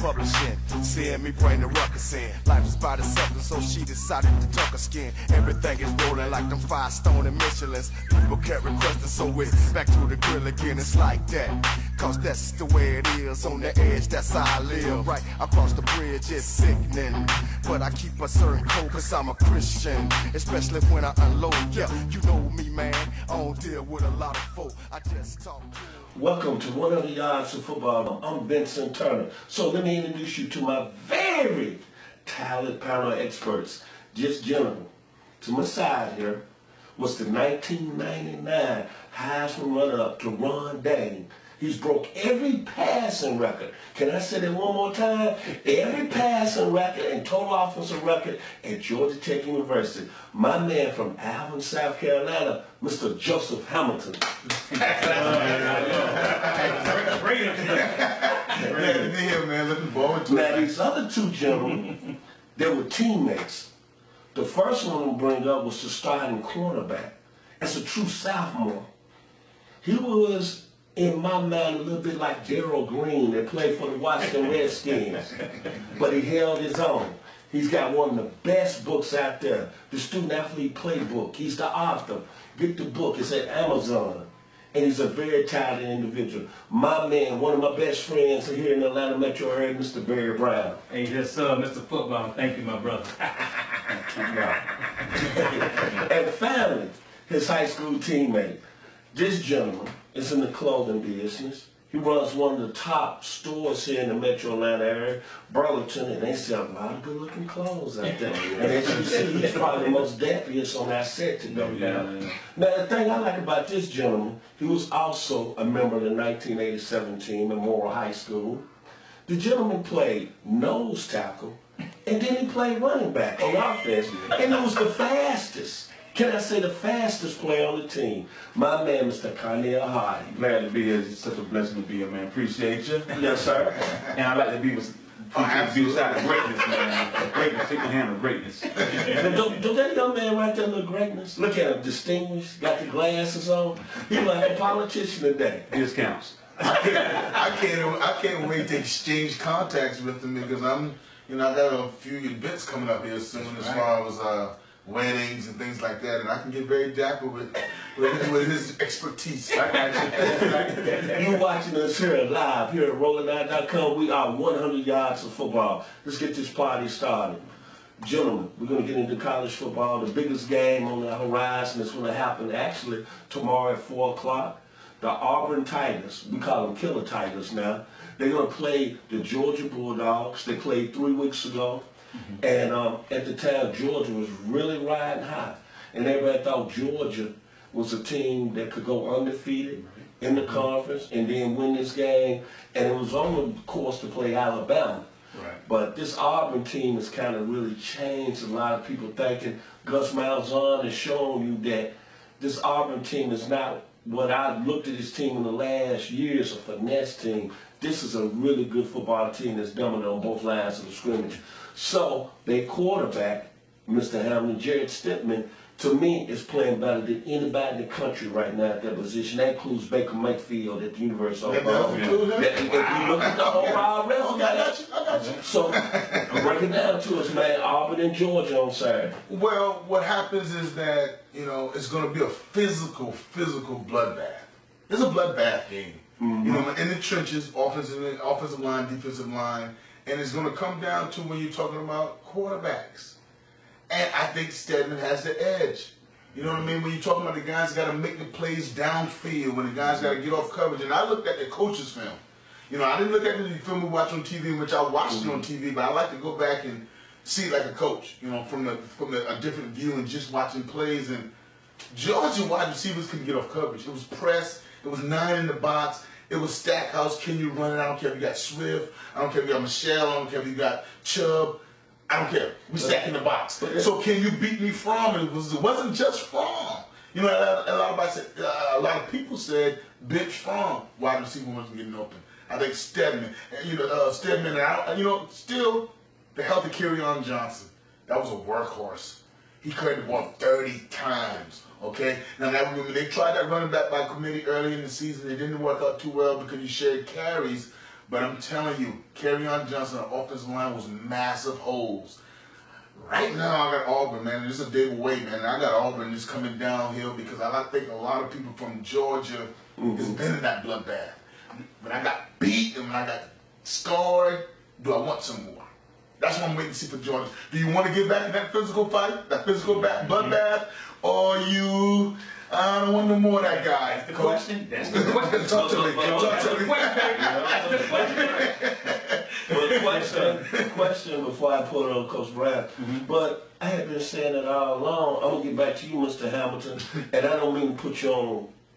publishing. Seeing me bring the ruckus in. Life is by the something, so she decided to tuck her skin. Everything is rolling like them 5-star and Michelins. People kept requesting, so it's back to the grill again. It's like that, cause that's the way it is. On the edge, that's how I live. Right across the bridge, it's sickening. But I keep a certain code, cause I'm a Christian. Especially when I unload. Yeah, you know me, man. I don't deal with a lot of folk. I just talk. Welcome to 100 Yards of Football. I'm Vincent Turner. So let me introduce you to my very talented panel of experts. This gentleman to my side here was the 1999 Heisman runner-up to Ron Dane. He's broke every passing record. Can I say that one more time? Every passing record and total offensive record at Georgia Tech University. My man from Alvin, South Carolina, Mr. Joseph Hamilton. Glad to be here, man. Looking forward to it. Now, these other two gentlemen, they were teammates. The first one to bring up was the starting cornerback. As a true sophomore, he was, in my mind, a little bit like Darryl Green that played for the Washington Redskins, but he held his own. He's got one of the best books out there, the Student Athlete Playbook. He's the author. Get the book. It's at Amazon. And he's a very talented individual. My man, one of my best friends here in the Atlanta metro area, Mr. Barry Brown. Hey, yes, sir, Mr. Football. Thank you, my brother. And finally, his high school teammate. This gentleman is in the clothing business. He runs one of the top stores here in the metro Atlanta area, Burlington, and they sell a lot of good-looking clothes out there. And as you see, he's probably the most dappiest on our set today. Yeah. Now, the thing I like about this gentleman, he was also a member of the 1987 team at Morrill High School. The gentleman played nose tackle, and then he played running back on offense, and he was the fastest. Can I say the fastest player on the team? My man, Mr. Cornell Hardy. Glad to be here. It's such a blessing to be here, man. Appreciate you. Yes, sir. And I like to be with beside of greatness, man. Greatness, take the hand of greatness. Don't that young man right there look greatness? Look at him, distinguished, got the glasses on. He like a politician today. Discounts. I can't wait to exchange contacts with him because I got a few events coming up here soon as far as weddings and things like that, and I can get very dapper with his expertise. You watching us here live here at RollingOut.com. We are 100 Yards of Football. Let's get this party started. Gentlemen, we're going to get into college football. The biggest game on the horizon is going to happen actually tomorrow at 4 o'clock. The Auburn Tigers, we call them Killer Tigers now, they're going to play the Georgia Bulldogs. They played 3 weeks ago. And at the time, Georgia was really riding high. And everybody thought Georgia was a team that could go undefeated in the conference and then win this game. And it was on the course to play Alabama. Right. But this Auburn team has kind of really changed a lot of people thinking. Gus Malzahn has shown you that this Auburn team is not what I looked at this team in the last years, a finesse team. This is a really good football team that's dominant on both lines of the scrimmage. So, their quarterback, Mr. Hamlin, Jared Stidham, to me, is playing better than anybody in the country right now at that position. That includes Baker Mayfield at the University of Oklahoma. If you look at the overall resume, I got you. So, break it down to us, man. Auburn and Georgia on Saturday. Well, what happens is that, it's going to be a physical bloodbath. It's a bloodbath game. In the trenches, offensive line, defensive line. And it's going to come down to when you're talking about quarterbacks. And I think Stedman has the edge. You know what I mean? When you're talking about the guys got to make the plays downfield, when the guys got to get off coverage. And I looked at the coach's film. I didn't look at the film we watch on TV, which I watched it on TV, but I like to go back and see it like a coach, from a different view and just watching plays. And Georgia wide receivers couldn't get off coverage. It was press. It was 9 in the box. It was Stackhouse. Can you run it? I don't care if you got Swift. I don't care if you got Michelle. I don't care if you got Chubb. I don't care. We stack in the box. So can you beat me from? It wasn't just from. A lot of people said bench from wide receiver wasn't getting open. I think Stedman, still the healthy Kerryon Johnson. That was a workhorse. He carried the ball 30 times. Okay? Now, when they tried that running back by committee early in the season, it didn't work out too well because he shared carries But I'm telling you, Kerryon Johnson, the offensive line was massive holes. Right now, I got Auburn, man. This is a day away, man. I got Auburn just coming downhill because I think a lot of people from Georgia has been in that bloodbath. When I got beat and when I got scarred, do I want some more? That's what I'm waiting to see for Georgia. Do you want to get back in that physical fight, that physical bloodbath, or you? I don't want no more of that guy. That's the question. That's the question. Talk to me. Talk to me. Well, question before I put it on Coach Brown. But I have been saying it all along. I'm going to get back to you, Mr. Hamilton, and I don't mean to put you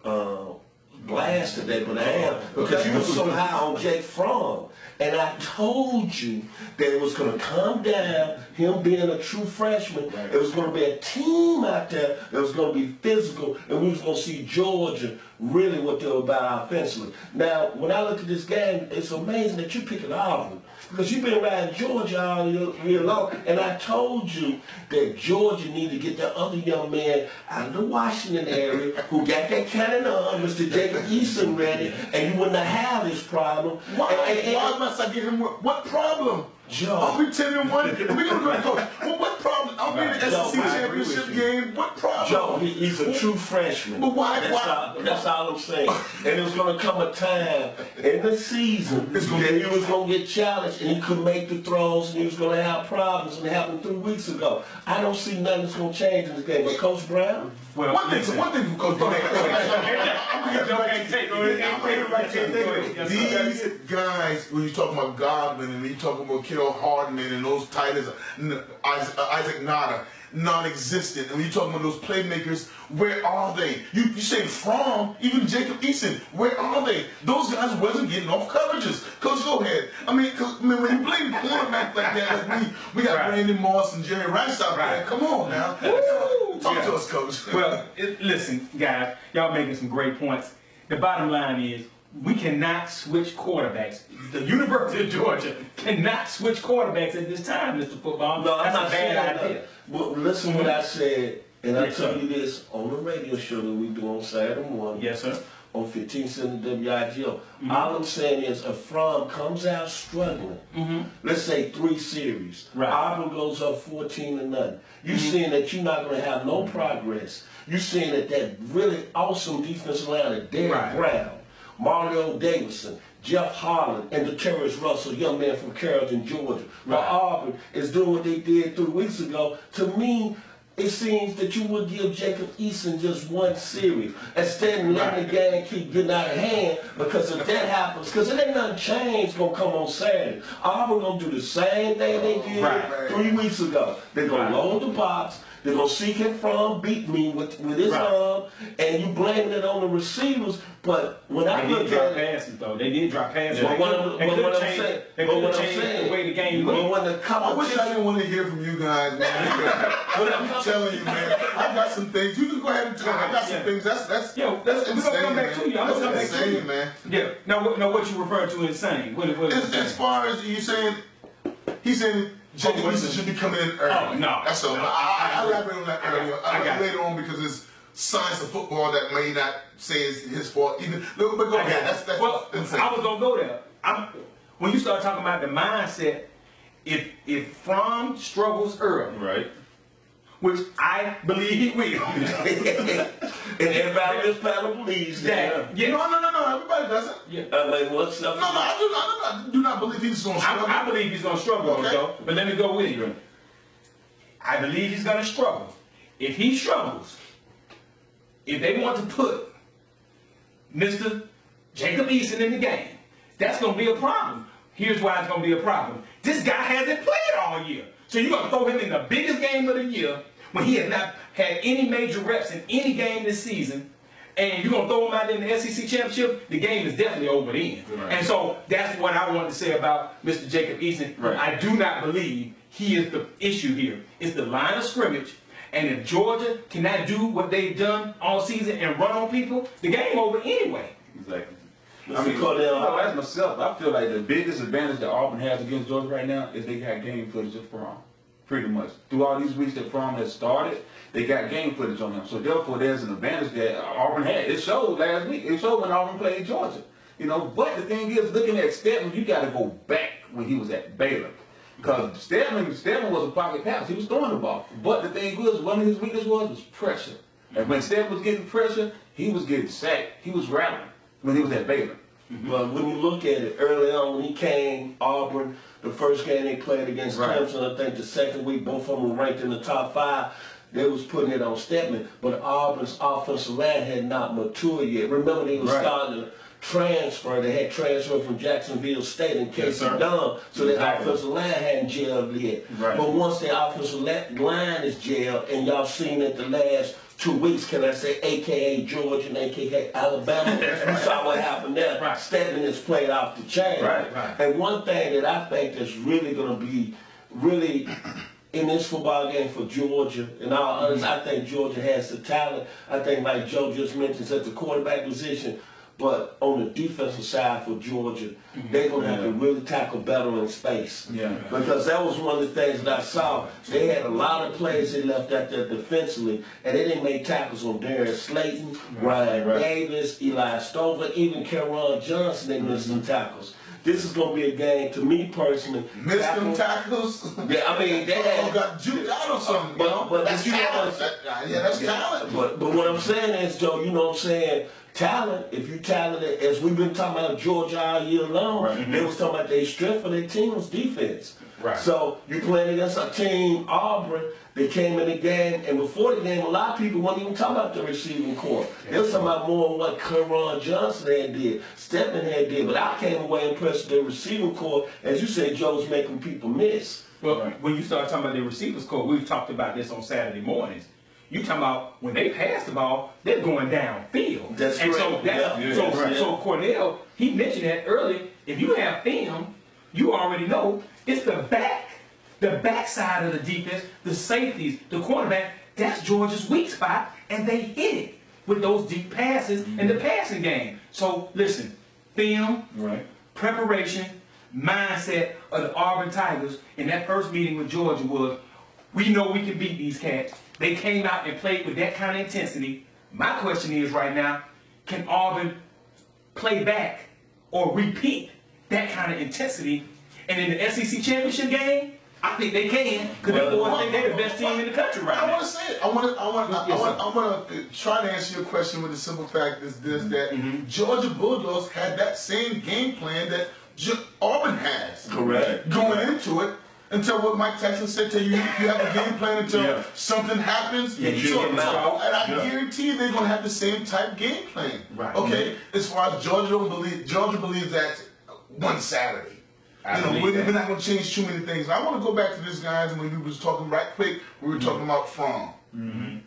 on blast today, but I am, because you were so high on Jake Fromm. And I told you that it was going to come down, him being a true freshman, it was going to be a team out there that was going to be physical, and we was going to see Georgia really what they were about offensively. Now, when I look at this game, it's amazing that you picked Auburn, because you've been riding Georgia all year long, and I told you that Georgia needed to get that other young man out of the Washington area who got that cannon on, Mr. Jacob Eason ready, and you wouldn't have this problem. Why must I get him? What problem? Joe. I'll be 10-1. We're going to go to coach. Well, what problem? I'll be in the SEC championship game. What problem? Joe, he's a true freshman. But why? That's all I'm saying. And there's going to come a time in the season that he was going to get challenged and he couldn't make the throws and he was going to have problems, and it happened 3 weeks ago. I don't see nothing that's going to change in this game. But Coach Brown? Well, one thing from Coach Brown. These guys, when you talk about Godwin and when you talk about Kiddo Hardman and those tight ends, Isaac Nada, non-existent. And when you talking about those playmakers, where are they? You say Fromm, even Jacob Eason, where are they? Those guys wasn't getting off coverages. Coach, go ahead. I mean, when you play quarterback like that, like we got Brandon Moss and Jerry Rice out there. Come on now. Talk to us, Coach. Well, listen, guys, y'all making some great points. The bottom line is, we cannot switch quarterbacks. The University of Georgia cannot switch quarterbacks at this time, Mr. Football. No, I'm That's not a bad idea. Well, listen what I said, and I tell you this on the radio show that we do on Saturday morning. Yes, sir. On 1570 WIGO. All I'm saying is, if Fromm comes out struggling, let's say 3 series, Auburn goes up 14-0. You're seeing that you're not going to have no progress. You're seeing that really awesome defensive line of Derek Brown, Mario Davidson, Jeff Holland, and DeTerrence Russell, young man from Carrollton, Georgia. But Auburn is doing what they did 3 weeks ago. To me, it seems that you would give Jacob Eason just 1 series instead of letting the game keep getting out of hand, because if that happens, because it ain't nothing changed going to come on Saturday. Auburn going to do the same thing they did 3 weeks ago. They're going to load the box. They're going to seek him from, beat me with his arm, and you blaming it on the receivers. But when I look at passes, though. They did drop passes. But what I'm saying, the way the game went. But when the I wish I didn't want to hear from you guys, man. But I'm telling you, man, I got some things. You can go ahead and talk. I got some things. That's insane, we're gonna come back to you. That's insane, man. Yeah. Now, what you refer to is insane. What is as far as you saying, he's saying Jacob Eason should be coming in early. Oh, no. That's all. I elaborated on that earlier. I got later on because it's science of football that may not say it's his fault. Even, but go ahead. That's insane. I was gonna go there. When you start talking about the mindset, if Fromm struggles early, which I believe he will, and everybody in this panel believes that. No, everybody doesn't. Yeah. What's up? No, I do not believe he's going to struggle. I believe he's going to struggle, though. But let me go with you. I believe he's going to struggle. If he struggles, if they want to put Mr. Jacob Eason in the game, that's going to be a problem. Here's why it's going to be a problem. This guy hasn't played all year. So you're going to throw him in the biggest game of the year when he has not had any major reps in any game this season, and you're going to throw him out in the SEC Championship, the game is definitely over then. And so that's what I wanted to say about Mr. Jacob Eason. I do not believe he is the issue here. It's the line of scrimmage, and if Georgia cannot do what they've done all season and run on people, the game over anyway. Exactly. I mean, as myself, I feel like the biggest advantage that Auburn has against Georgia right now is they got game footage of Fromm. Pretty much. Through all these weeks that Fromm has started, they got game footage on him. So therefore, there's an advantage that Auburn had. It showed last week. It showed when Auburn played Georgia. You know, but the thing is, looking at Stedman, you got to go back when he was at Baylor. Because Stedman was a pocket pass. He was throwing the ball. But the thing was, one of his weaknesses was pressure. And when Stedman was getting pressure, he was getting sacked. He was rattling when he was at Baylor. But when you look at it, early on when he came, Auburn, the first game they played against Clemson, I think the second week, both of them were ranked in the top 5. They was putting it on Stedman. But Auburn's offensive line had not matured yet. Remember, they were starting to transfer. They had transferred from Jacksonville State in Casey Dunn, so their offensive line hadn't gelled yet. But once their offensive line is gelled, and y'all seen it the last 2 weeks, can I say, a.k.a. Georgia and a.k.a. Alabama, you saw what happened there. Stedman has played off the chain. And one thing that I think that's really going to be in this football game for Georgia, and all others, I think Georgia has the talent. I think, like Joe just mentioned, at the quarterback position, but on the defensive side for Georgia, they're going to have to really tackle better in space. Because that was one of the things that I saw. They had a lot of players they left out there defensively, and they didn't make tackles on Darius Slayton, Ryan Davis, Eli Stover, even Caron Johnson, they missed some tackles. This is going to be a game, to me personally. Missed them tackles? Yeah, I mean, they had... got juked out or something, but that's talent. That's talent. But what I'm saying is, Joe, you know what I'm saying? Talent, if you talented, as we've been talking about Georgia all year long, they was talking about their strength for their team's defense. So you playing against a team, Auburn, they came in the game, and before the game, a lot of people weren't even talking about the receiving corps. They was talking about more on what Caron Johnson had did, Stedman had did, but I came away impressed with the receiving corps. As you said, Joe's making people miss. Well, when you start talking about the receivers corps, we've talked about this on Saturday mornings. You talking about when they pass the ball, they're going downfield. That's and correct. So Cornell, he mentioned that earlier. If you have film, you already know it's the back side of the defense, the safeties, the cornerback. That's Georgia's weak spot, and they hit it with those deep passes in the passing game. So listen, film, preparation, mindset of the Auburn Tigers in that first meeting with Georgia was, we know we can beat these cats. They came out and played with that kind of intensity. My question is right now, can Auburn play back or repeat that kind of intensity? And in the SEC championship game, I think they can, because they're the best team in the country right now. I want to say it. I want to try to answer your question with the simple fact is this, that Georgia Bulldogs had that same game plan that Auburn has. Correct. Going into it. Until what Mike Tyson said to you, you have a game plan until something happens. And I guarantee you they're going to have the same type game plan. Okay? As far as Georgia believes that one Saturday. We're not going to change too many things. I want to go back to this, guys, when we was talking right quick, we were talking about Fromm.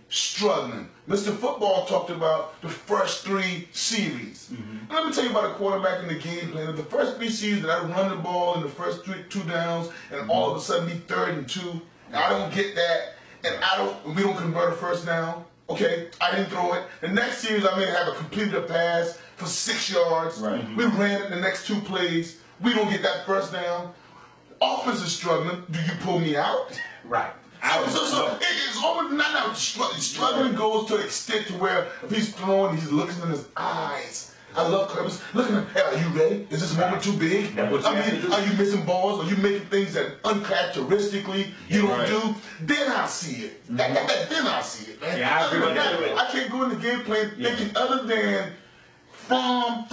Struggling. Mr. Football talked about the first 3 series. And let me tell you about a quarterback in the game plan. The first 3 series that I run the ball in the first 2 downs, and all of a sudden be 3rd and 2. And I don't get that, and we don't convert a first down. Okay, I didn't throw it. The next series I may have a completed a pass for 6 yards. We ran it the next 2 plays. We don't get that first down. Offense is struggling. Do you pull me out? So it's almost not struggling goes to the extent to where if he's throwing, he's looking in his eyes. I love Clemens. Looking at, hey, are you ready? Is this moment too big? I mean, are you missing balls? Are you making things that uncharacteristically you don't do? Then I see it. Then I see it, man. I agree with that. I can't go in the game plan thinking other than from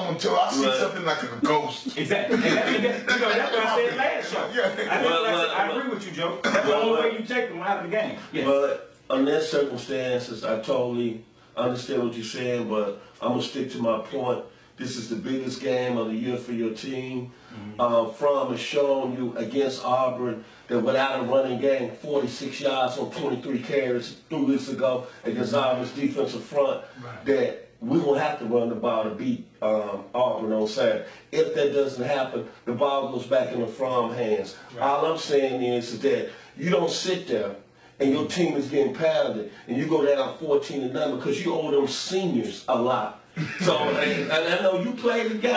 until I see something like a ghost. Exactly. That's what I said last show. I agree with you, Joe. That's the only way you take them out of the game. But on that circumstances, I totally understand what you're saying, but I'm going to stick to my point. This is the biggest game of the year for your team. Fromm has shown you against Auburn that without a running game, 46 yards on 23 carries 2 weeks ago against Auburn's defensive front, that we're going to have to run the ball to beat Auburn on Saturday. If that doesn't happen, the ball goes back in the Fromm hands. All I'm saying is that you don't sit there and your team is getting pounded and you go down 14-0 because you owe them seniors a lot. So, and I know you played the game.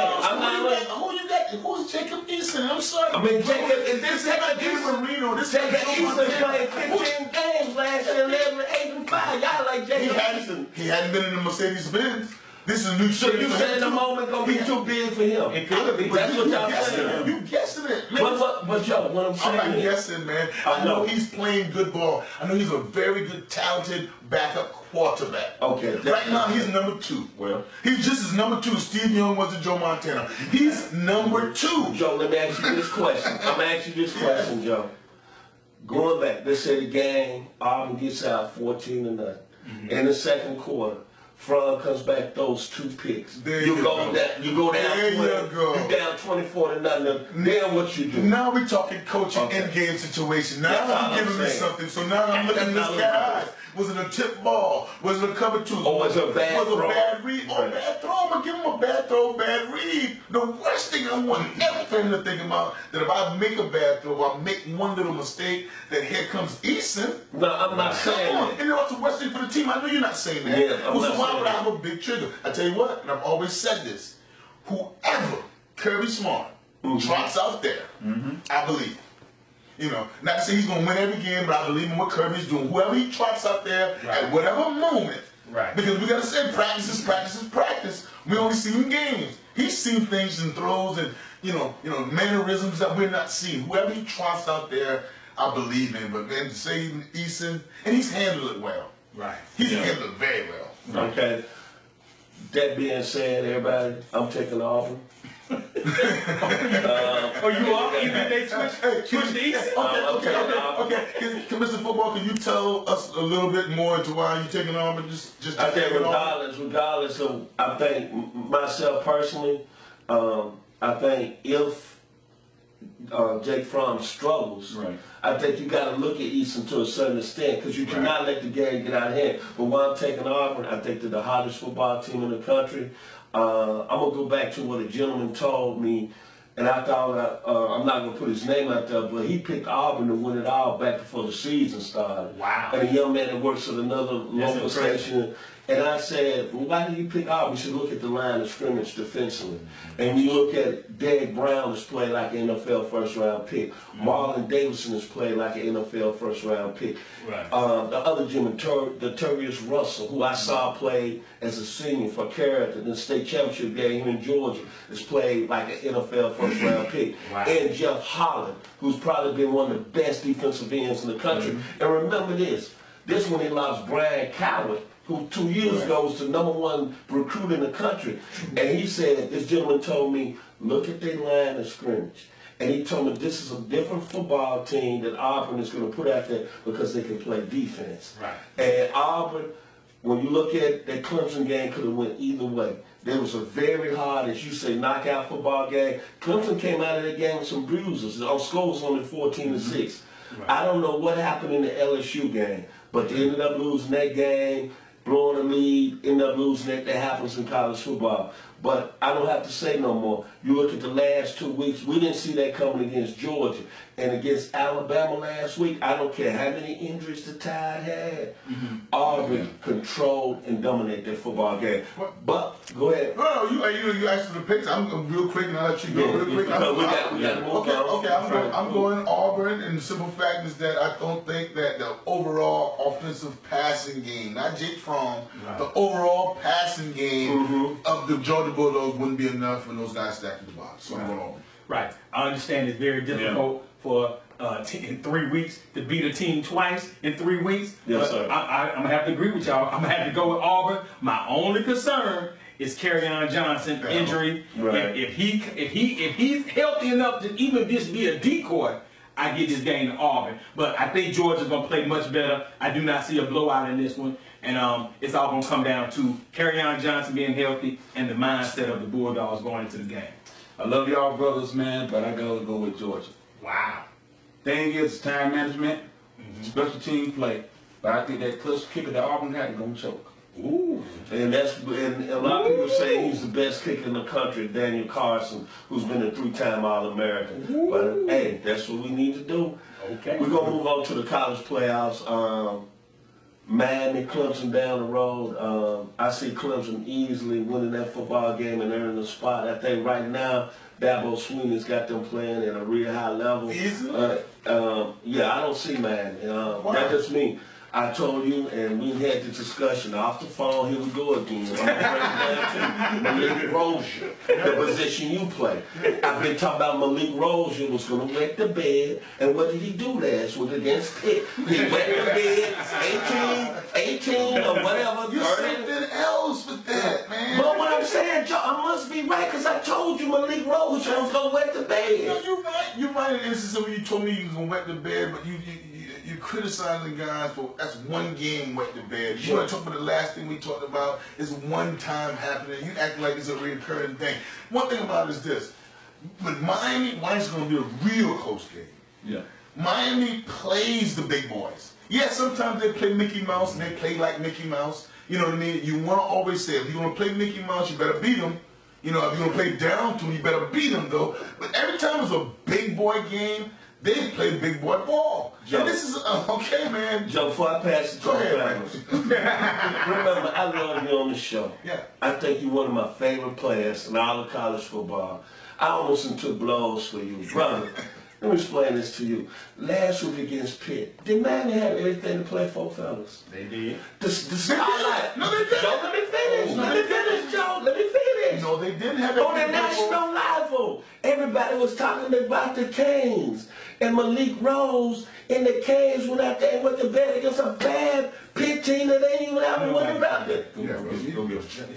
Who's Jacob Eason? I'm sorry. I mean, Jacob, is this Jacob Eason? This Jacob Eason played 15 games last year, 11, 8, and 5. Y'all like Jacob Eason. He hadn't been in the Mercedes-Benz. This is a new So shit. you saying the moment gonna be too big for him? It could be. That's what y'all saying. You guessing it, man. But yo, what I'm saying I'm not is, guessing, man. I know he's playing good ball. I know he's a very good, talented backup quarterback. Okay. Right now, he's number 2. Well, He's just as number 2 Steve Young was to Joe Montana. He's number 2. Joe, let me ask you this question. I'm gonna ask you this question, Joe. Going back, let's say the game, Auburn gets out 14-0. In the second quarter, Fromm comes back, throws 2 picks. You go down. There you go. You down 24-0. Then what you do? Now we're talking coaching in-game situation. Now That's you're giving me something. So now I'm looking at this guy. Was it a tip ball? Was it a cover 2? Or was it a bad throw? Was it a bad read? Or a bad throw? I'm going to give him a bad throw, bad read. The worst thing I want ever for him to think about, that if I make a bad throw, or I make one little mistake, that here comes Eason. No, I'm not saying that. And you know what's the worst thing for the team? I know you're not saying that. Yeah, So why would I have a big trigger? I tell you what, and I've always said this, whoever Kirby Smart trots out there, I believe. You know, not to say he's going to win every game, but I believe in what Kirby's doing. Whoever he trots out there at whatever moment, because we got to say practice is practice is practice. We only see him in games. He's seen things and throws and you know mannerisms that we're not seeing. Whoever he trots out there, I believe in. But then to say Eason, and he's handled it well. Right. He's handled it very well. Okay. That being said, everybody, I'm taking Auburn. You are? Even if they switch the East? Okay. Mr. Football, can you tell us a little bit more into why you're taking Auburn? Just I think regardless of, I think myself personally, I think if Jake Fromm struggles, I think you got to look at Easton to a certain extent because you cannot let the game get out of hand. But while I'm taking Auburn, I think they're the hottest football team in the country. I'm going to go back to what a gentleman told me, and I thought, I'm not going to put his name out there, but he picked Auburn to win it all back before the season started. Wow. And a young man that works at another local station. And I said, well, why did you pick Auburn? You should look at the line of scrimmage defensively. And you look at Derek Brown has played like an NFL first-round pick. Marlon Davidson has played like an NFL first-round pick. The other gentleman, Tervius Russell, who I saw play as a senior for Carrollton in the state championship game here in Georgia, has played like an NFL first-round pick. And Jeff Holland, who's probably been one of the best defensive ends in the country. And remember this when he lost Brian Coward, who 2 years ago was the #1 recruit in the country. And he said, this gentleman told me, look at their line of scrimmage. And he told me this is a different football team that Auburn is going to put out there because they can play defense. And Auburn, when you look at that Clemson game, could have went either way. There was a very hard, as you say, knockout football game. Clemson came out of that game with some bruises. Our score was only 14-6. I don't know what happened in the LSU game, but they ended up losing that game. Blowing a lead, end up losing it. That happens in college football. But I don't have to say no more. You look at the last 2 weeks, we didn't see that coming against Georgia. And against Alabama last week, I don't care how many injuries the Tide had. Auburn controlled and dominated that football game. But, go ahead. No, you asked for the picks. I'm real quick and I'll let you go real quick. I'm going Auburn, and the simple fact is that I don't think that the overall offensive passing game, not Jake Fromm, the overall passing game of the Georgia Bulldogs wouldn't be enough for those guys stacked in the box. So I'm going Auburn. I understand it's very difficult for in 3 weeks to beat a team twice in 3 weeks. Yes, sir. I'm gonna have to agree with y'all. I'm gonna have to go with Auburn. My only concern is Kerryon Johnson injury. If he's healthy enough to even just be a decoy, I get this game to Auburn. But I think Georgia's gonna play much better. I do not see a blowout in this one. And it's all gonna come down to Kerryon Johnson being healthy and the mindset of the Bulldogs going into the game. I love y'all brothers, man, but I gotta go with Georgia. Wow. Thing is time management, special team play. But I think that clutch kicker that Auburn got is gonna choke. Ooh. And a lot of people say he's the best kicker in the country, Daniel Carson, who's been a 3-time All-American. But hey, that's what we need to do. Okay. We're gonna move on to the college playoffs. Miami, Clemson down the road. I see Clemson easily winning that football game and earning a spot. I think right now, Dabo Swinney's got them playing at a real high level. Easily? Yeah, I don't see Miami. That's just me. I told you, and we had the discussion off the phone. Here we go again. I'm going to Malik Rozier, the position you play. I've been talking about Malik Rozier was going to wet the bed, and what did he do last week against Pitt? He wet the bed, 18 or whatever. You something else with that, man. But what I'm saying, Joe, I must be right, because I told you Malik Rozier was going to wet the bed. You know, you're right. You're right in the instance when you told me you was going to wet the bed, but you're criticizing guys for that's one game wet the bed. You want to talk about the last thing we talked about is one time happening. You act like it's a recurring thing. One thing about it is this. With Miami it's going to be a real close game. Yeah. Miami plays the big boys. Yeah, sometimes they play Mickey Mouse and they play like Mickey Mouse. You know what I mean? You want to always say, if you're going to play Mickey Mouse, you better beat him. You know, if you're going to play down to him, you better beat him, though. But every time it's a big boy game, they play big boy ball. Joe, and this is, okay, man. Joe, before I pass it to Go ahead, man. Remember, I love you on the show. Yeah. I think you're one of my favorite players in all of college football. I almost took blows for you, brother. Let me explain this to you. Last week against Pitt, did Miami have everything to play for, fellas? They did. The spotlight. No, they didn't. Joe, let me finish. Let me finish, Joe. Let me finish. No, they didn't have On the everything to play for. national level, everybody was talking about the Canes. And Malik Rose and the Canes went out there and went to bed against a bad Pitt team that ain't even have to worry about it.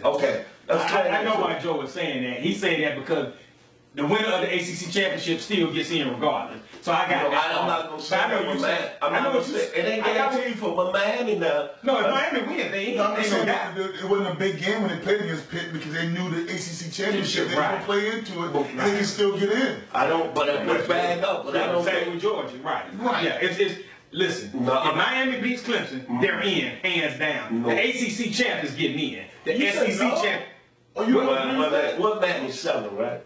Okay. I know why Joe was saying that. He's saying that because the winner of the ACC championship still gets in regardless. So I got that. I'm not going to say that. I know what you said. It ain't guaranteed for Miami now. No, if Miami wins, they ain't. I'm saying it wasn't a big game when they played against Pitt because they knew the ACC championship. They were going to play into it, and they can still get in. I don't, but it's bad enough. But I don't say with Georgia, right? Yeah, it's listen. No, if Miami beats Clemson, they're in, hands down. No. The ACC champ is getting in. The You said SEC no? champ. Oh, you don't agree with that? what Miami selling, right?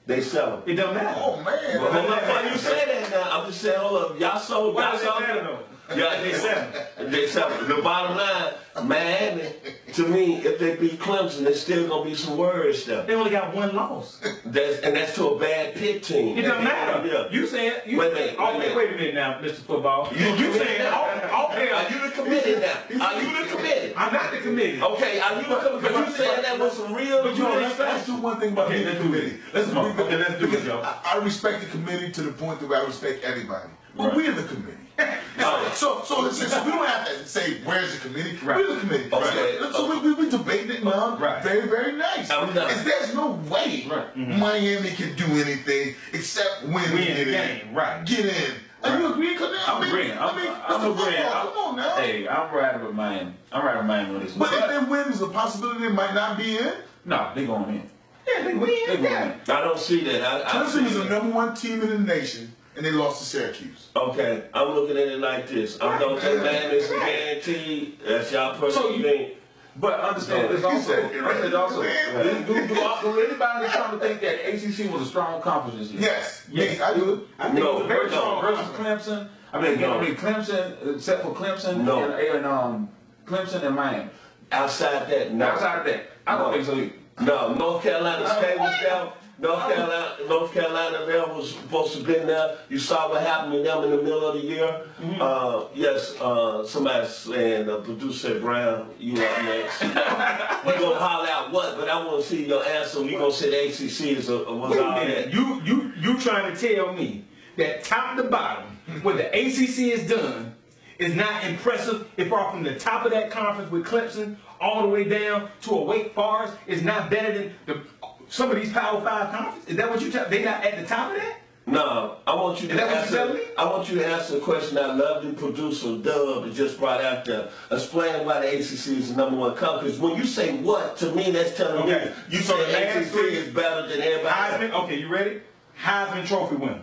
They sell them. It don't matter. Oh, man. Hold up, why you say that now? I'm just saying, hold up. Y'all sold. Why Y'all does it sold. matter though? Yeah, they sell. They sell. The bottom line, Miami, to me, if they beat Clemson, there's still gonna be some worries there. They only got one loss. That's to a bad Pitt team. It doesn't matter. Yeah. You saying you? Wait a minute now, Mr. Football. You saying? Okay, Are you the committee now? Are you the committee? I'm not the committee. Okay, are you the committee? Because you saying that was some real. But let's do one thing about the committee. Let's do it, Joe. I respect the committee to the point that I respect everybody. But we're the committee. So we don't have to say where's the committee. Right. We're the committee. Okay. So we debating it now. Right. Very, very nice. I'm done. And there's no way Miami can do anything except win the get game. in. Right. Get in. Are you agreeing? I'm agreeing. I'm agreeing. Come on now. Hey, I'm riding with Miami. I'm riding with Miami with this one. But if they win, there's a possibility they might not be in. No, they going in. Yeah, they win. They going in. I don't see that. Clemson is the #1 team in the nation, and they lost to Syracuse. Okay, I'm looking at it like this. I'm going to say Miami's guaranteed. That's y'all personal thing. But understand, there's also, do anybody that's trying to think that ACC was a strong conference this year? Yes, I do. I think it was very strong No. versus Clemson. Clemson, except for Clemson and Clemson and Miami. Outside that, no. Outside of that, I don't think so either. No, North Carolina State was there. North Carolina there was supposed to be there. You saw what happened to them in the middle of the year. Yes, somebody saying, the producer said, Brown, you up next. You gonna holler out what? But I want to see your answer. You gonna say the ACC was all that? You trying to tell me that top to bottom, what the ACC has done is not impressive. If far from the top of that conference with Clemson all the way down to a Wake Forest is not better than some of these Power 5 conferences? Is that what you tell? They not at the top of that? No, I want you to answer. I want you to answer the question I love the producer Dub that just brought out there. Explain why the ACC is the #1 conference. When you say what, to me that's telling me you say the ACC is better than everybody. Heisman, okay, you ready? Heisman Trophy winner.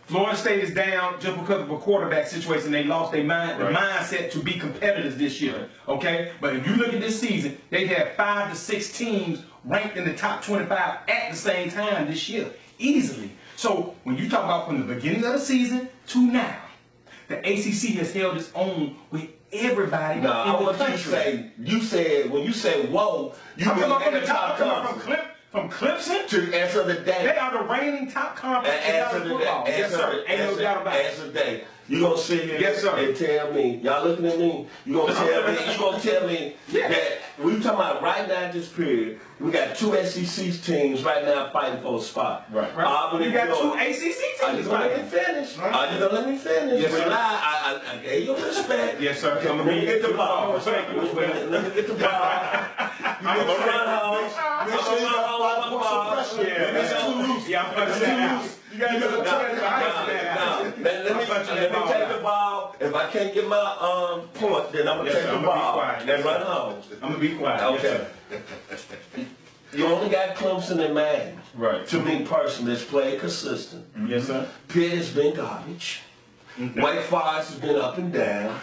Florida State is down just because of a quarterback situation. They lost their mindset to be competitors this year. Okay, but if you look at this season, they had 5 to 6 teams ranked in the top 25 at the same time this year, easily. So when you talk about from the beginning of the season to now, the ACC has held its own with everybody in the country. You said when you say whoa, you mean from the top conference. From Clemson to the answer of the day. They are the reigning top conference in college football. Yes, sir. Ain't no doubt about it. Answer the day. You gonna sit here Yes, sir. and tell me, y'all looking at me, you gonna tell me that we talking about right now at this period, we got 2 SEC teams right now fighting for a spot. Right. Auburn You got Georgia. 2 ACC teams. Are you gonna let me finish? Are you gonna let me finish? Yes, sir. I gave you respect. Yes, sir. Let me get the ball. Respect you. Let me get the ball. I'm gonna run home. I'm gonna run home with my ball. It's too loose. Yeah, I'm punching that out. You gotta get the Let me take the ball. If I can't get my point, then I'm gonna take the ball and run home. I'm gonna be quiet. Okay. You only got Clemson and Madden. Right. To me personally, that's played consistent. Yes, sir. Pitt has been garbage. Wake Forest has been up and down.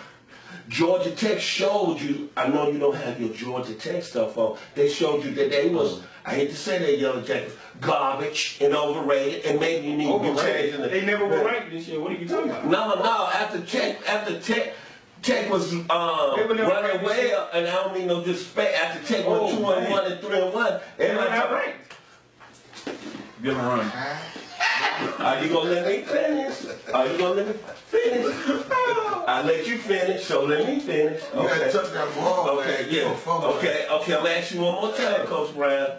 Georgia Tech showed you, I know you don't have your Georgia Tech stuff on, they showed you that they was, I hate to say that, Yellow Jackets, garbage and overrated, and maybe you need to be changing it. They never were ranked this year. What are you talking about? No, after Tech was running well, and I don't mean no disrespect, after Tech went 2-1 and 3-1, They were not ranked. Give him a run. Are you gonna let me finish? Are you gonna let me finish? I let you finish, so let me finish. You gotta touch that ball. Okay, yeah. Okay, I'm gonna ask you one more time, Coach Brown.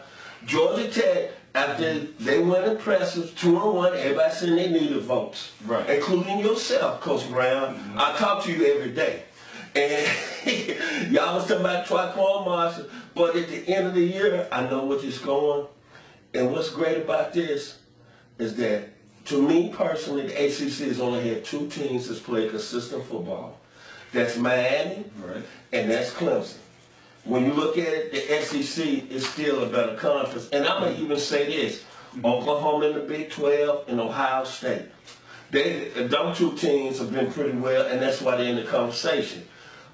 Georgia Tech, after they went impressive, 2-1, everybody saying they needed votes. Right. Including yourself, Coach Brown. I talk to you every day. And y'all was talking about Triquan Marshall, but at the end of the year, I know what is going. And what's great about this is that, to me personally, the ACC has only had 2 teams that's played consistent football. That's Miami, and that's Clemson. When you look at it, the SEC is still a better conference. And I'm going to even say this, Oklahoma in the Big 12 and Ohio State. Those 2 teams have been pretty well, and that's why they're in the conversation.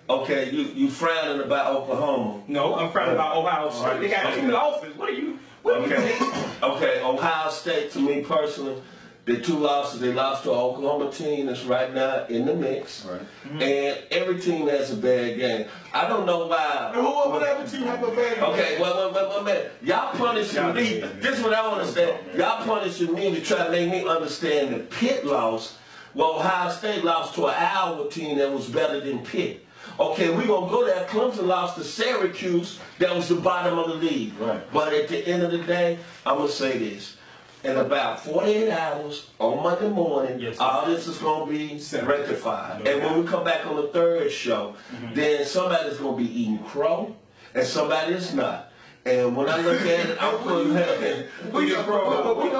Okay, you frowning about Oklahoma. No, I'm frowning about Ohio State. They got 2 losses. What are you? Okay, Ohio State, to me personally, the 2 losses, they lost to an Oklahoma team that's right now in the mix. Right. And every team has a bad game. I don't know why. Whatever team have a bad game. Okay, well, man, y'all punishing me. This is what I understand. Y'all punishing me to try to make me understand the Pitt loss. Well, Ohio State lost to an Iowa team that was better than Pitt. Okay, we're going to go there. Clemson lost to Syracuse. That was the bottom of the league. Right. But at the end of the day, I'm going to say this. In about 48 hours on Monday morning, all this is going to be rectified. And when we come back on the 3rd show, then somebody's going to be eating crow and somebody is not. And when I look at it, I'm putting heaven. We know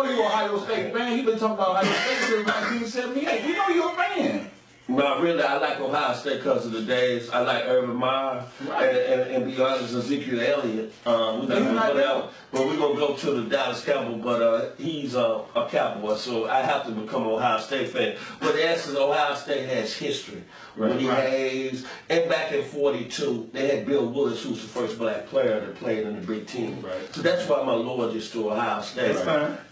you're an Ohio State fan. You've been talking about Ohio State since 1978. We know you're a fan. No, really, I like Ohio State because of the days. I like Urban Meyer and be honest, Ezekiel Elliott. But we're going to go to the Dallas Cowboys, but he's a Cowboy, so I have to become an Ohio State fan. But the answer is Ohio State has history. Woody Hayes, and back in 42, they had Bill Willis, who's the first black player that played in the big team. So that's why my loyalty is to Ohio State.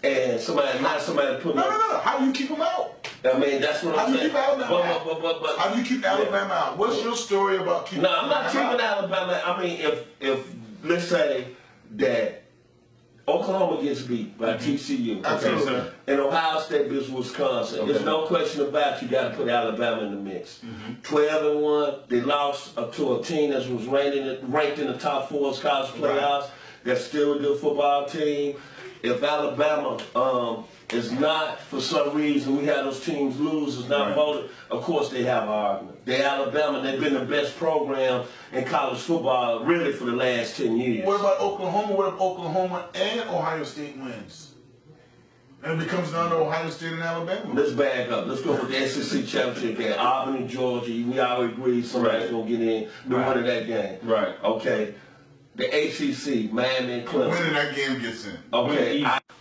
And somebody put me. No. How do you keep them out? I mean, that's what I'm saying. How do you keep Alabama out? What's your story about keeping Alabama out? No, I'm not keeping Alabama. I mean, if let's say that Oklahoma gets beat by TCU, and Ohio State beats Wisconsin, there's no question about you got to put Alabama in the mix. 12-1, they lost to a team that was ranked in the top 4 college playoffs. That's still a good football team. If Alabama is not, for some reason, we had those teams lose, is not voted, of course they have an argument. They're Alabama, they've been the best program in college football really for the last 10 years. What about Oklahoma? What if Oklahoma and Ohio State wins? And it comes down to Ohio State and Alabama. Let's back up. Let's go with the SEC championship game. Auburn and Georgia, we all agree somebody's going to get in the winner of that game. Okay. The ACC, Miami and Clemson. Winning that game gets in.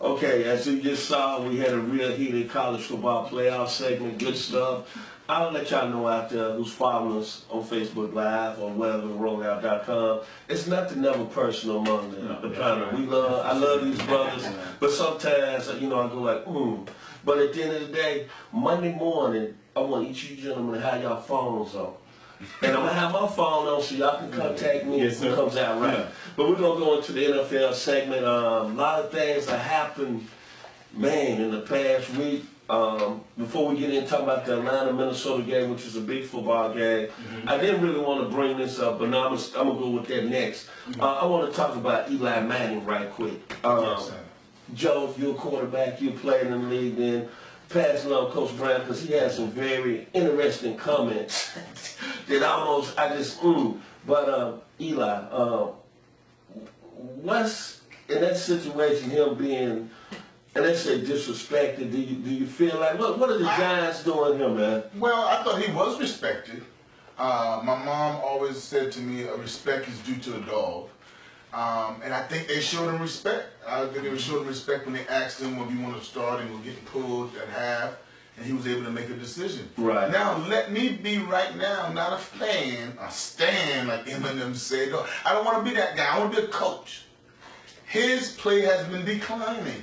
Okay, as you just saw, we had a real heated college football playoff segment. Good stuff. I'll let y'all know out there who's following us on Facebook Live or whatever, rollout.com. It's nothing ever personal among the panel. I love these brothers, but sometimes, I go like, But at the end of the day, Monday morning, I want each of you gentlemen to have y'all phones on. And I'm going to have my phone on so y'all can contact me if it comes out right. But we're going to go into the NFL segment. A lot of things that happened, man, in the past week. Before we get in talking about the Atlanta-Minnesota game, which is a big football game, I didn't really want to bring this up, but now I'm gonna go with that next. I want to talk about Eli Manning right quick. Joe, you're a quarterback, you played in the league, then pass along Coach Brown because he had some very interesting comments that almost But Eli, what's in that situation, him being, and let's say disrespected, do you feel like, what are the Giants doing here, man? Well, I thought he was respected. My mom always said to me, respect is due to a dog. And I think they showed him respect. I think they showed him respect when they asked him whether he wanted to start and was getting pulled at half, and he was able to make a decision. Right. Now, let me be right now not a fan, a stan, like Eminem said. No, I don't want to be that guy. I want to be a coach. His play has been declining.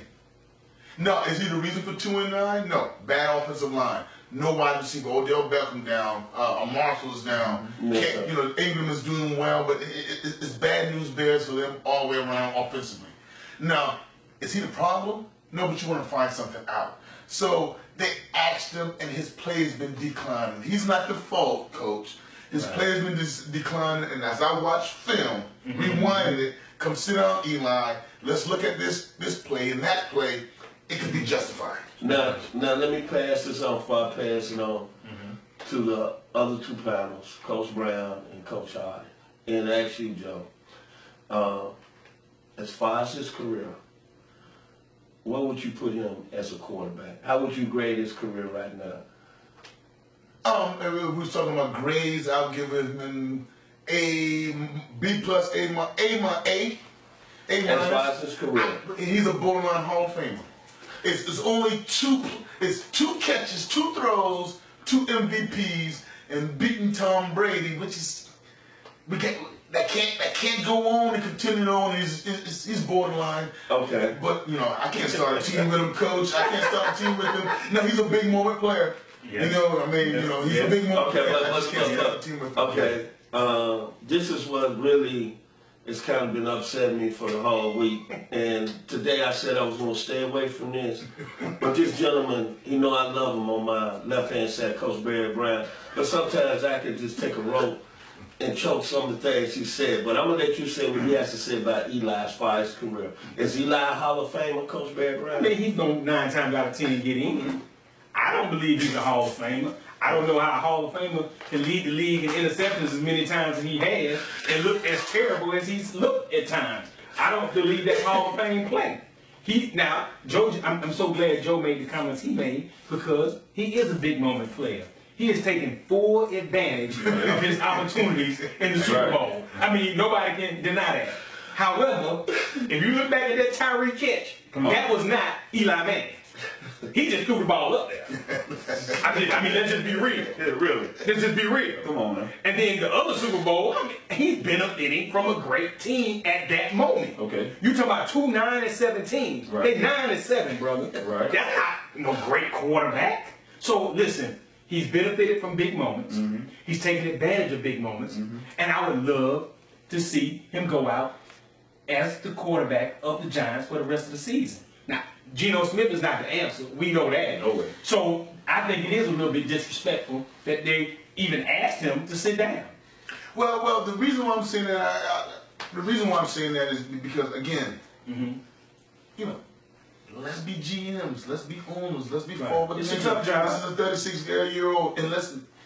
No, is he the reason for 2-9? No. Bad offensive line. No wide receiver. Odell Beckham down. Marshall's down. Yes, Ingram is doing well, but it's bad news bears for them all the way around offensively. Now, is he the problem? No, but you want to find something out. So they asked him, and his play has been declining. He's not the fault, coach. His play has been declining, and as I watch film, rewinded it, come sit down, Eli. Let's look at this play and that play. It could be justified. Now let me pass this on before I pass it on to the other two panels, Coach Brown and Coach Hardy. And ask you, Joe, as far as his career, what would you put him as a quarterback? How would you grade his career right now? If we was talking about grades, I'll give him A, B plus, A minus, A. As far as his career. He's a borderline Hall of Famer. It's only two catches, 2 throws, 2 MVPs, and beating Tom Brady, which is that can't go on and continue on. He's borderline. Okay. But I can't start a team with him, coach. I can't start a team with him. No, he's a big moment player. Yes. He's a big moment player. I just can't start a team with him. Okay. This is what really has kind of been upsetting me for the whole week. And today I said I was going to stay away from this. But this gentleman, I love him on my left-hand side, Coach Barry Brown. But sometimes I can just take a rope and choke some of the things he said. But I'm going to let you say what he has to say about Eli as far as his career. Is Eli a Hall of Famer, Coach Barry Brown? I mean, he's going 9 times out of 10 get in. I don't believe he's a Hall of Famer. I don't know how a Hall of Famer can lead the league in interceptions as many times as he has and look as terrible as he's looked at times. I don't believe that Hall of Fame play. Joe, I'm so glad Joe made the comments he made because he is a big moment player. He has taken full advantage of his opportunities in the Super Bowl. I mean, nobody can deny that. However, if you look back at that Tyree catch, that was not Eli Manning. He just threw the ball up there. I mean, let's just be real. Yeah, really. Let's just be real. Come on, man. And then the other Super Bowl, he's benefiting from a great team at that moment. Okay. You talking about 2 9-17. Right. They 9-7, brother. Right. That's not no great quarterback. So listen, he's benefited from big moments. He's taken advantage of big moments. And I would love to see him go out as the quarterback of the Giants for the rest of the season. Now, Geno Smith is not the answer. We know that. No way. So I think it is a little bit disrespectful that they even asked him to sit down. Well, the reason why I'm saying that is because again, let's be GMs, let's be owners, let's be forward. It's a tough job. This is a 36-year-old, and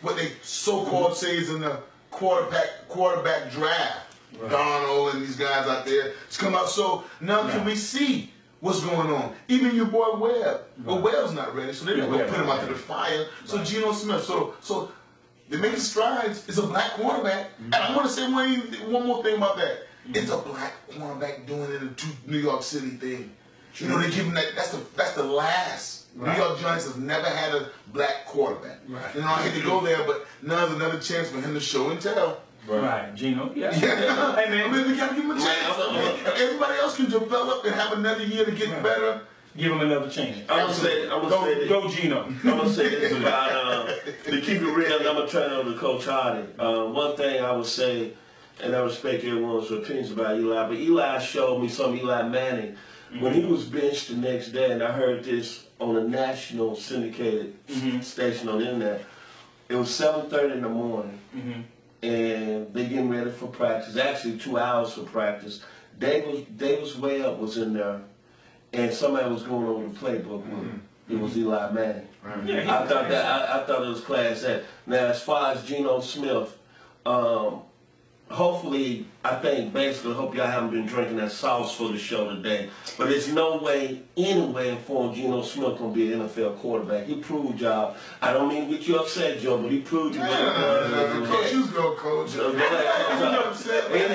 what they so-called say is in the quarterback draft. Right. Donald and these guys out there, it's come out. So now can we see what's going on? Even your boy Webb. Well, Webb's not ready, so they're not going to put him out to the fire. So Geno Smith. So they're making strides. It's a black quarterback. And I want to say one more thing about that. It's a black quarterback doing it in a New York City thing. They give him that. That's the last. Right. New York Giants have never had a black quarterback. Right. I hate to go there, but now's another chance for him to show and tell. Right, Geno. Yeah. I mean, we gotta give him a chance. Everybody else can develop and have another year to get better. Give him another chance. I'm gonna say this. Go Geno. I'm gonna say this about to keep it real. I'm gonna turn it over to Coach Hardy. One thing I would say, and I respect everyone's opinions about Eli, but Eli showed me some Eli Manning when he was benched the next day, and I heard this on a national syndicated station on the internet. It was 7:30 in the morning, and they getting ready for practice. Actually, 2 hours for practice. Davis Webb was in there, and somebody was going over the playbook with him. It was Eli Manning. Right. Yeah, I thought it was class A. Now, as far as Geno Smith, hopefully, I hope y'all haven't been drinking that sauce for the show today. But there's no way, anyway, in form Geno Smith gonna be an NFL quarterback. He proved y'all. I don't mean to get you upset, Joe, but he proved you. Coach, you go, coach. It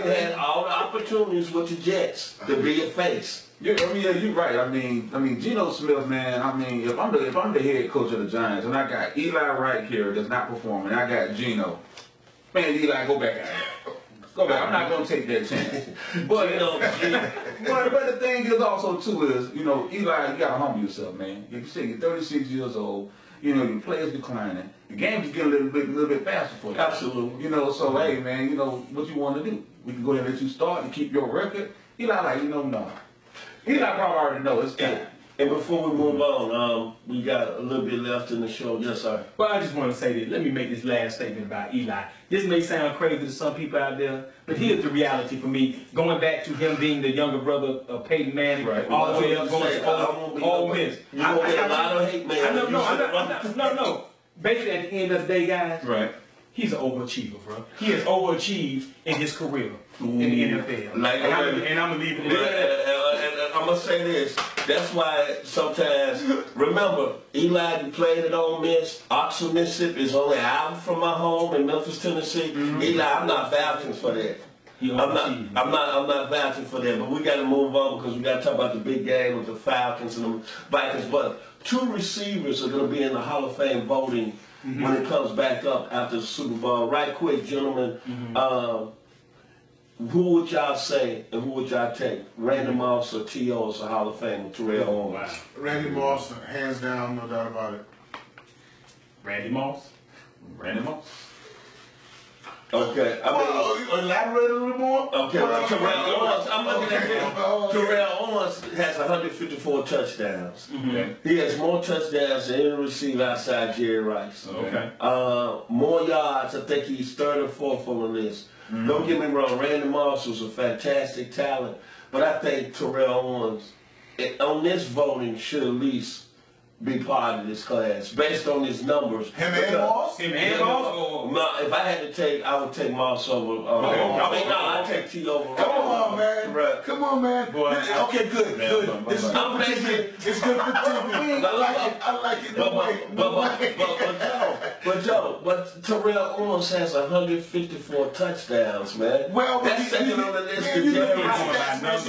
had all the opportunities with the Jets to be a face. You're right. I mean, Geno Smith, man. I mean, if I'm the head coach of the Giants, and I got Eli right here that's not performing, I got Geno. Man, Eli, go back out there. Go back. I'm not gonna take that chance. But but the thing is also too is, Eli, you gotta humble yourself, man. You say you're 36 years old. Your players declining. The game is getting a little bit faster for you. Absolutely. So hey, man, what you want to do? We can go ahead and let you start and keep your record. Eli, no. Eli probably already know it's time. And before we move on, we got a little bit left in the show. Yes, sir. Well, I just want to say this. Let me make this last statement about Eli. This may sound crazy to some people out there, but here's the reality for me. Going back to him being the younger brother of Peyton Manning, all the way up going to Ole Miss. You're going to get a lot of hate, man. No. Basically, at the end of the day, guys, he's an overachiever, bro. He has overachieved in his career in the NFL. And I'm going to leave it there. I'm going to say this. That's why sometimes, remember, Eli played at Ole Miss. Oxford, Mississippi is only an hour from my home in Memphis, Tennessee. Eli, I'm not vouching for that. I'm not vouching for that, but we got to move on because we got to talk about the big game with the Falcons and the Vikings. But 2 receivers are going to be in the Hall of Fame voting when it comes back up after the Super Bowl. Right quick, gentlemen, who would y'all say and who would y'all take? Randy Moss or T.O. as a Hall of Fame? Terrell Owens. Wow. Randy Moss, hands down, no doubt about it. Randy Moss? Okay. Elaborate a little more? Okay. Terrell Owens. I'm looking at this. Terrell Owens has 154 touchdowns. He has more touchdowns than any receiver outside Jerry Rice. Okay. More yards. I think he's 3rd or 4th on the list. Don't get me wrong, Randy Moss was a fantastic talent, but I think Terrell Owens, on this voting, should at least be part of this class, based on his numbers. Him and Moss? No, if I had to take, I would take Moss over. I'd take T over. Come on, man. Right. Come on, man. Boy, okay, good. This is good for TV. It's good for TV. I like it. But Joe, Terrell Owens has 154 touchdowns, man. Well, that's second on the list.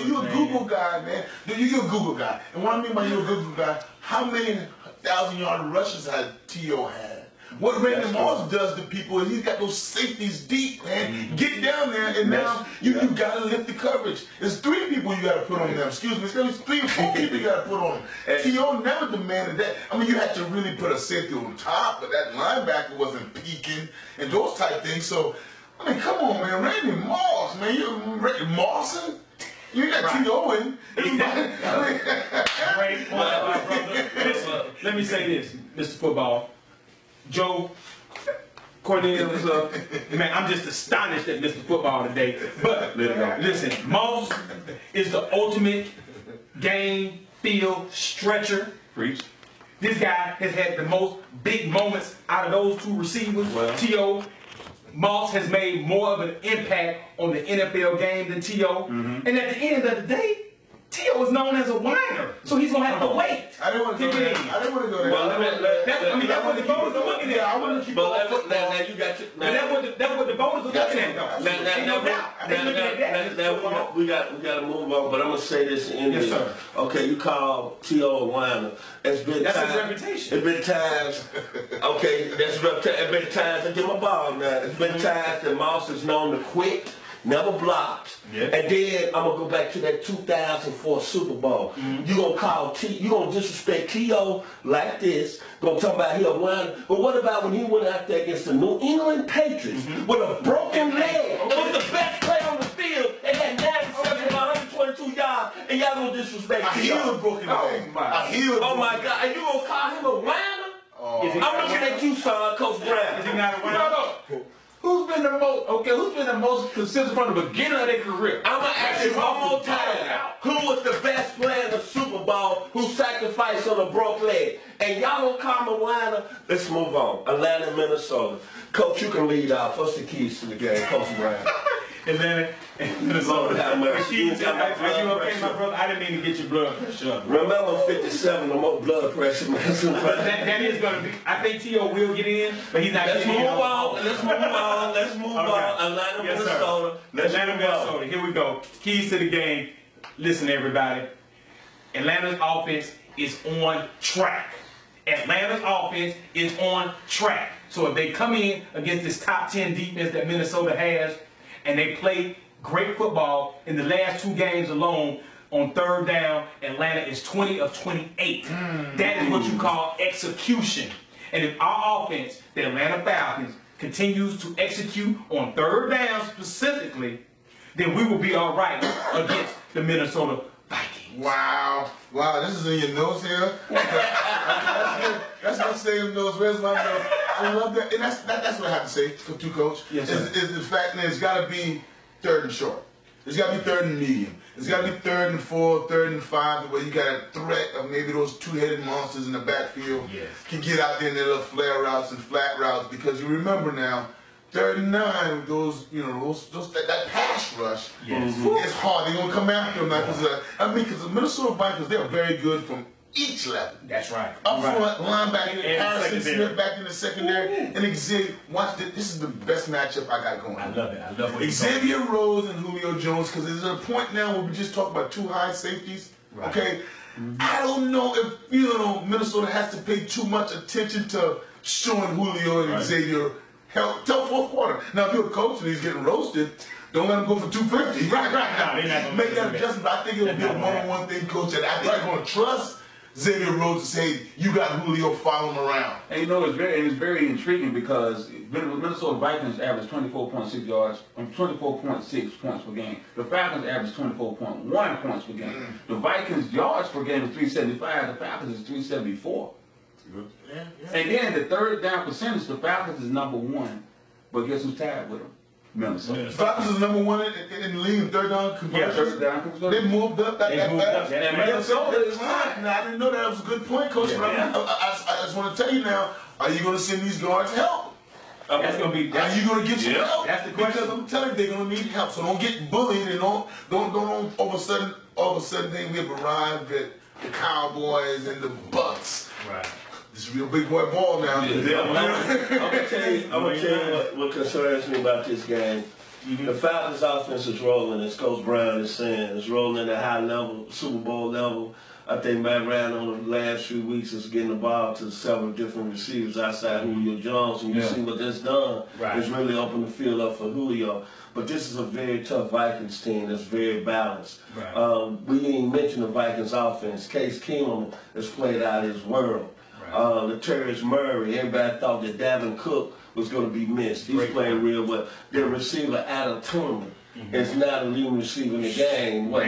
You're a Google guy, man. You're a Google guy. And what I mean by you're a Google guy, how many 1,000-yard rushes had T.O. had? What Randy Moss does to people is he's got those safeties deep, man. Get down there, and now you got to lift the coverage. There's 3 people you got to put on them. Excuse me. There's 3 or 4 people you got to put on them. T.O. never demanded that. I mean, you had to really put a safety on top, but that linebacker wasn't peeking and those type things. So, I mean, come on, man. Randy Moss, man. You're Mawson? You got T.O. in. Great point, my brother. Listen, let me say this, Mr. Football. Joe Cornelius, man, I'm just astonished at Mr. Football today. But listen, Moss is the ultimate game field stretcher. Preach. This guy has had the most big moments out of those 2 receivers. T.O. Moss has made more of an impact on the NFL game than T.O. And at the end of the day, T.O. is known as a whiner, so he's going to have to wait. I didn't want to go there. That's what the voters are looking at. I want to keep Now you got to. That's what the voters are looking at, though. We got to move on, but I'm going to say this in Yes, sir. Okay, you call T.O. a whiner. That's his reputation. It's been times. Okay, that's reputation. It's been times. I get my ball now. It's been times that Moss is known to quit. never blocked. Yeah. And then I'm gonna go back to that 2004 Super Bowl. You gonna call you gonna disrespect T.O. like this? Gonna talk about he a whiner? But what about when he went out there against the New England Patriots with a broken leg? It was the best player on the field and had 97 122 yards, and y'all gonna disrespect I T.O. healed broken leg. Oh my God! And you gonna call him a whiner? I'm looking at you, son, Coach Brown. Is he not a winner? No. Who's been the most consistent from the beginning of their career? I'm gonna ask you one more time. Who was the best player in the Super Bowl who sacrificed on a broke leg? And y'all gonna call him a whiner? Let's move on. Atlanta, Minnesota. Coach, you can lead off. What's the keys to the game, Coach Brown? Atlanta, Lord have mercy. Are you okay, my brother? I didn't mean to get your blood pressure up. Remember, 57, the most blood pressure, man. That is going to be. I think T.O. will get in, but he's not Let's getting move in. on. Let's move on. Let's move on. Atlanta, Yes, Minnesota. Let's Atlanta, move on. Minnesota. Here we go. Keys to the game. Listen, everybody. Atlanta's offense is on track. Atlanta's offense is on track. So if they come in against this top 10 defense that Minnesota has, and they play great football in the last 2 games alone, on third down, Atlanta is 20 of 28. That is what you call execution. And if our offense, the Atlanta Falcons, continues to execute on third down specifically, then we will be all right against the Minnesota Vikings. Wow, this is in your notes here. That's my same notes. Where's my notes? I love that, and that's what I have to say to Coach. Yes, is the fact that it's got to be third and short. It's got to be third and medium. It's got to be third and 4, third and 5, where you got a threat of maybe those two-headed monsters in the backfield can get out there in their little flare routes and flat routes, because you remember now, 3rd and 9, that pass rush, it's hard. They're gonna come after them now, because the Minnesota Vikings, they're very good from each level. That's right. Up front, linebacker, Harrison Smith back in the secondary, and Xavier. Watch this. This is the best matchup I got going. I love it. I love what Xavier Rhodes and Julio Jones, because there's a point now where we just talked about 2 high safeties. Right. Okay, I don't know if Minnesota has to pay too much attention to showing Julio and Xavier help till 4th quarter. Now, if you're a coach and he's getting roasted, don't let him go for 250. Right. No, make that adjustment. I think it'll be a one-on-one thing, Coach. And I think they're going to trust Xavier Rhodes to say, you got Julio, follow him around. And it's very intriguing, because Minnesota Vikings average 24.6 yards, 24.6 points per game. The Falcons average 24.1 points per game. The Vikings yards per game is 375. The Falcons is 374. Yeah. And then the third down percentage, the Falcons is number 1, but guess who's tied with them? Minnesota. Falcons is number 1 in the league in third down conversions. Yeah, third down conversions. They moved up that fast. And Minnesota is not. Now, I didn't know that was a good point, Coach. But I just want to tell you now, are you going to send these guards help? That's going to be. Are you going to get some help? That's the question. Because I'm telling you, they're going to need help. So don't get bullied, and don't all of a sudden think we've arrived at the Cowboys and the Bucks. Right. This is real big boy ball now. I'm gonna tell you what concerns me about this game. The Falcons' offense is rolling, as Coach Brown is saying. It's rolling at a high level, Super Bowl level. I think Matt Ryan on the last few weeks is getting the ball to several different receivers outside Julio Jones, and you see what that's done. It's really opened the field up for Julio. But this is a very tough Vikings team that's very balanced. We didn't mention the Vikings' offense. Case Keenum has played out his world. Latavius Murray, everybody thought that Dalvin Cook was going to be missed. He's playing real well. Their receiver, Adam Turner, is not a leading receiver in the game. What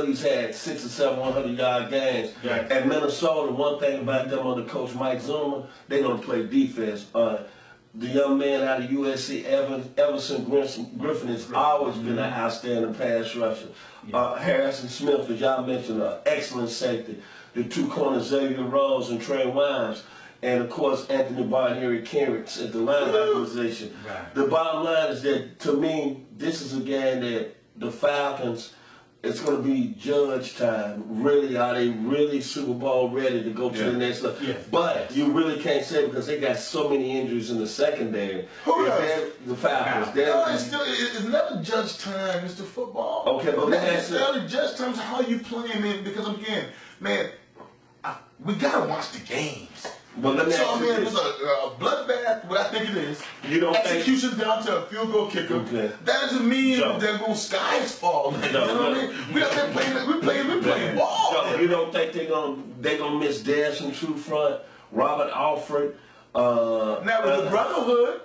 he's had 6 or 7 100-yard games. At Minnesota, one thing about them under Coach Mike Zuma, they don't play defense. The young man out of USC, Everson Griffin, has always been an outstanding pass rusher. Harrison Smith, as y'all mentioned, an excellent safety. The 2 corners, Xavier Rhodes and Trey Wines. And, of course, Anthony Barr-Henry Kendricks at the linebacker position. The bottom line is that, to me, this is a game that the Falcons, it's going to be judge time. Really, are they really Super Bowl ready to go to the next level? But you really can't say, because they got so many injuries in the secondary. The Falcons. It's never judge time, Mr. Football. Okay, but let me ask you. It's judge time is how you playing, man. Because, again, man, we got to watch the games. But let me So, ask I you mean, it this. was a bloodbath, what I think it is. You don't think- Execution down to a field goal kicker. Okay. That doesn't mean Joe. they're going to skies fall. Man. No, You know what no. I mean? We out there playing ball. Joe, you don't think they gonna miss Dez from True Front, Robert Alford? Now with the brotherhood,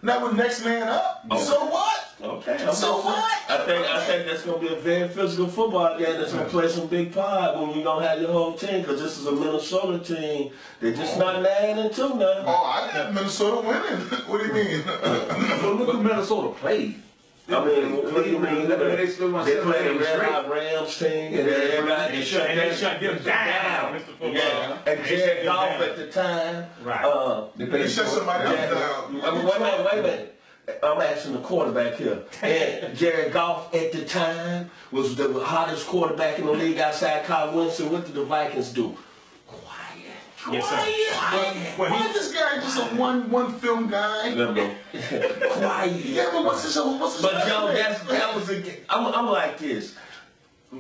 now with next man up. Okay. So what? Okay. So what? I think that's gonna be a very physical football game. That's gonna play some big part when you don't have your whole team, because this is a Minnesota team. They're just not 9-2 now. Oh, I got Minnesota winning. What do you mean? But look who Minnesota played. I mean, what do you mean? They still want They to play the Red straight. Hot Rams team, and everybody They shut them down, Mr. Football. Yeah, and They shut Jared them Goff down. at the time. Right. They shut somebody else down. I mean, wait a minute. I'm asking the quarterback here. And Jared Goff at the time was the hottest quarterback in the league outside Kyle Winston. What did the Vikings do? Quiet. Yes, sir. Quiet. Well, Why is this guy just a one film guy? Quiet. Yeah, but what's his But Joe, that was a. I'm like this.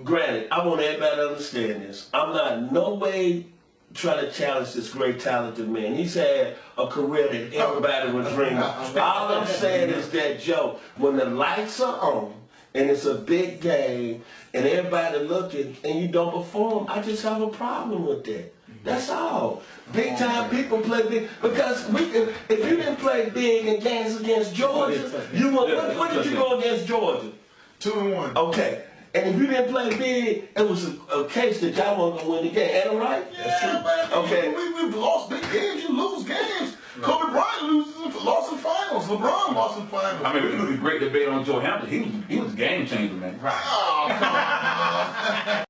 Granted, I want everybody to understand this. I'm not in no way trying to challenge this great talented man. He's had a career that everybody would dream of. All I'm saying is that, Joe, when the lights are on and it's a big game and everybody looking and you don't perform, I just have a problem with that. That's all. Big time people play big because if you didn't play big in games against Georgia, what did you go against Georgia? 2-1. Okay. And if you didn't play big, it was a case that y'all weren't gonna win the game. Ain't it right? Yeah, man. Okay. We've lost big games. You lose games. Kobe Bryant lost in finals. LeBron lost in finals. I mean, we could do a great debate on Joe Hampton. He was a game changer, man. Oh, come on.